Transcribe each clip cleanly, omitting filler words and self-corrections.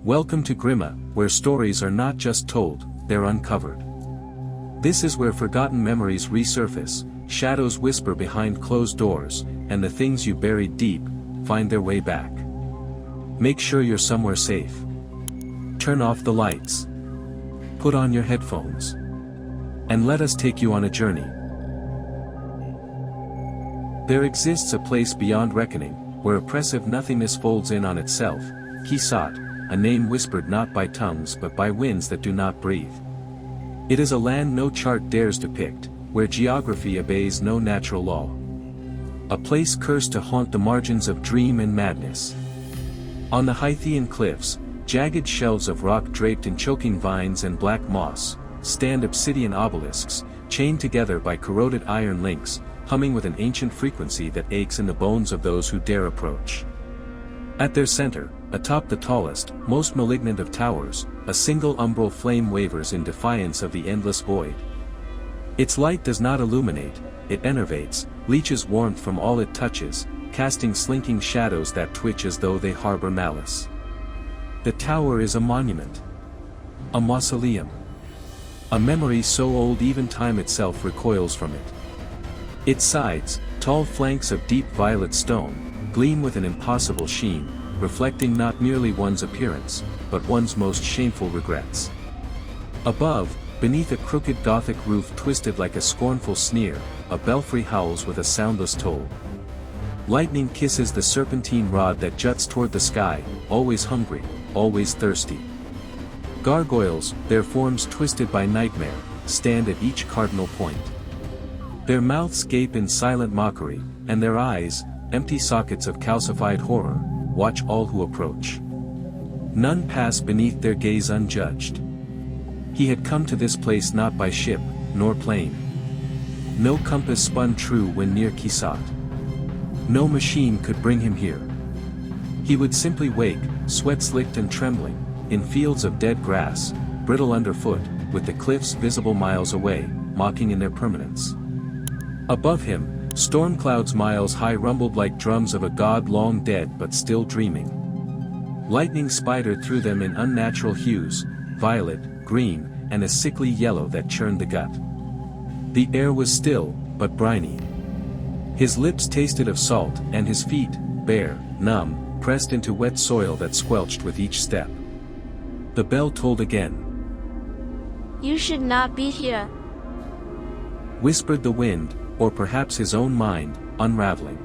Welcome to Grima, where stories are not just told, they're uncovered. This is where forgotten memories resurface, shadows whisper behind closed doors, and the things you buried deep find their way back. Make sure you're somewhere safe. Turn off the lights. Put on your headphones. And let us take you on a journey. There exists a place beyond reckoning, where oppressive nothingness folds in on itself, KISAAT, a name whispered not by tongues but by winds that do not breathe. It is a land no chart dares depict, where geography obeys no natural law. A place cursed to haunt the margins of dream and madness. On the Hythian cliffs, jagged shelves of rock draped in choking vines and black moss, stand obsidian obelisks, chained together by corroded iron links, humming with an ancient frequency that aches in the bones of those who dare approach. At their center, atop the tallest, most malignant of towers, a single umbral flame wavers in defiance of the endless void. Its light does not illuminate, it enervates, leaches warmth from all it touches, casting slinking shadows that twitch as though they harbor malice. The tower is a monument. A mausoleum. A memory so old even time itself recoils from it. Its sides, tall flanks of deep violet stone, gleam with an impossible sheen, reflecting not merely one's appearance, but one's most shameful regrets. Above, beneath a crooked Gothic roof twisted like a scornful sneer, a belfry howls with a soundless toll. Lightning kisses the serpentine rod that juts toward the sky, always hungry, always thirsty. Gargoyles, their forms twisted by nightmare, stand at each cardinal point. Their mouths gape in silent mockery, and their eyes, empty sockets of calcified horror, watch all who approach. None pass beneath their gaze unjudged. He had come to this place not by ship, nor plane. No compass spun true when near KISAAT. No machine could bring him here. He would simply wake, sweat-slicked and trembling, in fields of dead grass, brittle underfoot, with the cliffs visible miles away, mocking in their permanence. Above him, storm clouds miles high rumbled like drums of a god long dead but still dreaming. Lightning spidered through them in unnatural hues, violet, green, and a sickly yellow that churned the gut. The air was still, but briny. His lips tasted of salt, and his feet, bare, numb, pressed into wet soil that squelched with each step. The bell tolled again. "You should not be here," whispered the wind, or perhaps his own mind, unraveling.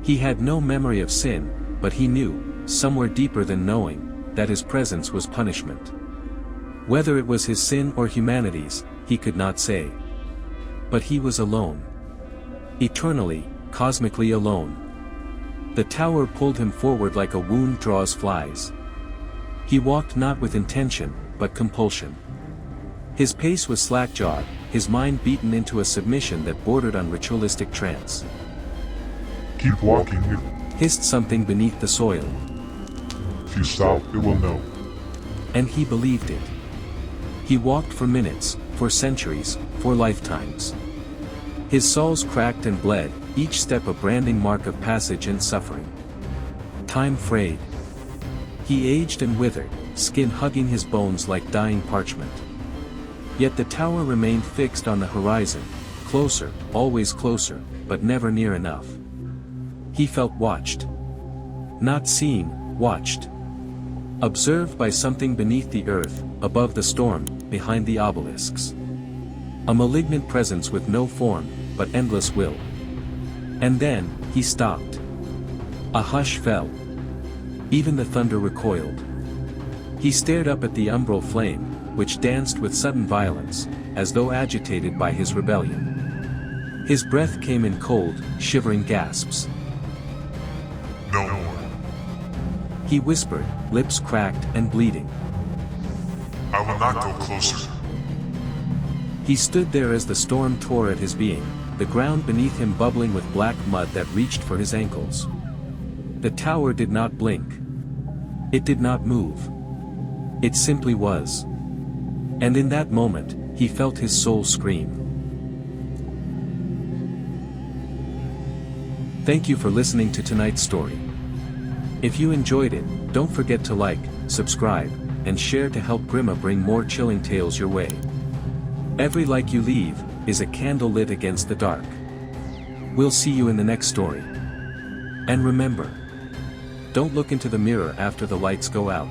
He had no memory of sin, but he knew, somewhere deeper than knowing, that his presence was punishment. Whether it was his sin or humanity's, he could not say. But he was alone. Eternally, cosmically alone. The tower pulled him forward like a wound draws flies. He walked not with intention, but compulsion. His pace was slack-jawed, his mind beaten into a submission that bordered on ritualistic trance. "Keep walking," hissed something beneath the soil. "If you stop, it will know." And he believed it. He walked for minutes, for centuries, for lifetimes. His soles cracked and bled, each step a branding mark of passage and suffering. Time frayed. He aged and withered, skin hugging his bones like dying parchment. Yet the tower remained fixed on the horizon, closer, always closer, but never near enough. He felt watched. Not seen, watched. Observed by something beneath the earth, above the storm, behind the obelisks. A malignant presence with no form, but endless will. And then, he stopped. A hush fell. Even the thunder recoiled. He stared up at the umbral flame, which danced with sudden violence, as though agitated by his rebellion. His breath came in cold, shivering gasps. "No more." He whispered, lips cracked and bleeding. "I will not go closer." He stood there as the storm tore at his being, the ground beneath him bubbling with black mud that reached for his ankles. The tower did not blink. It did not move. It simply was. And in that moment, he felt his soul scream. Thank you for listening to tonight's story. If you enjoyed it, Don't forget to like, subscribe, and share to help Grima bring more chilling tales your way. Every like you leave is a candle lit against the dark. We'll see you in the next story. And remember, don't look into the mirror after the lights go out.